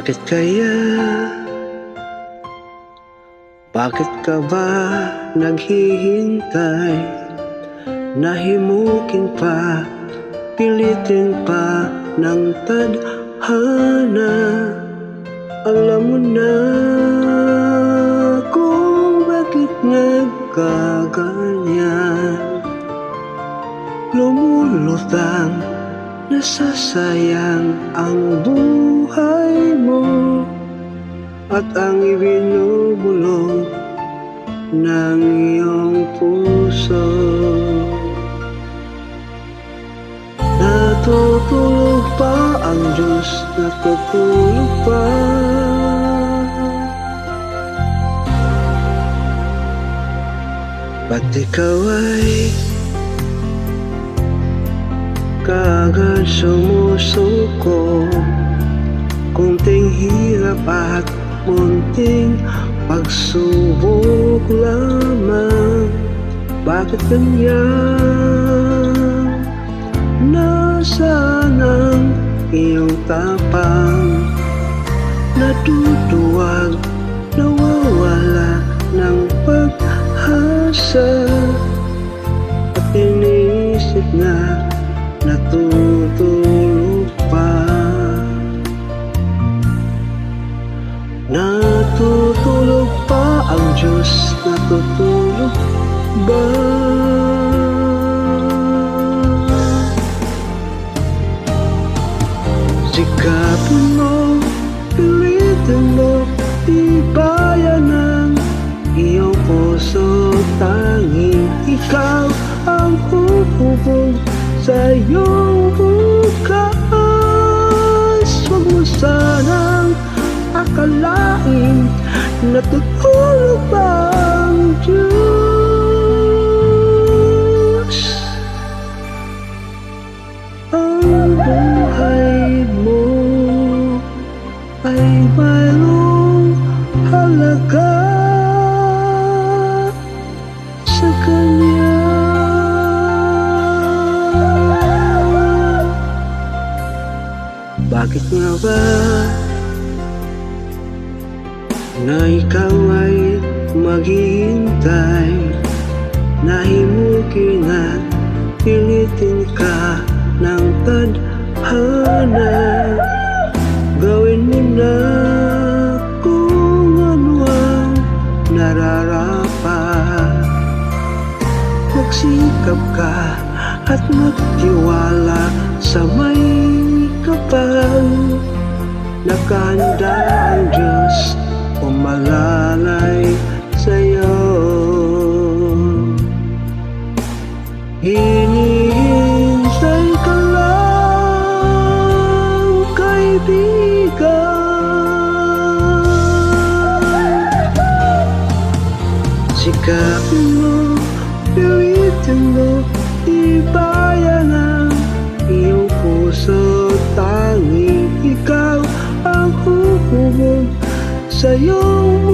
Bakit kaya? Bakit ka ba naghihintay? Nahimukin pa, pilitin pa ng tadhana. Alam mo na kung bakit nagkaganyan. Lumulutang, nasasayang ang buhay mo at ang ibinubulong ng iyong puso. Natutulog pa ang Diyos, natutulog pa. Ba't ikaw ay kaagad sumusuko? Kunting hirap at munting pagsubok lamang. Bakit ganyan? Nasaan ang iyong tapang? Natutuwag, nawawala ng pag-asa. At iniisip na natutulog pa. Natutulog pa ang Diyos, natutulog ba? Sikapin mo, pilitin mo, tibayan ng iyong puso. Tanging ikaw ang hubog sa iyong bukas. Huwag mo sanang akalain natutulog ba ang Diyos? Ang buhay mo ay mayroong halaga sa Kanya. Bakit nga ba na ikaw ay maghihintay? Nahimukin at pilitin ka ng tadhana. Gawin mo na kung ano ang nararapat. Magsikap ka at magtiwala sa may kapal. Nakahanda ang Diyos umalalay sa'yo. Hinihintay ka lang, kaibigan. Sikapin mo, pilitin mo, tibayan ang iyong puso. Tanging ikaw ang hubog sa iyong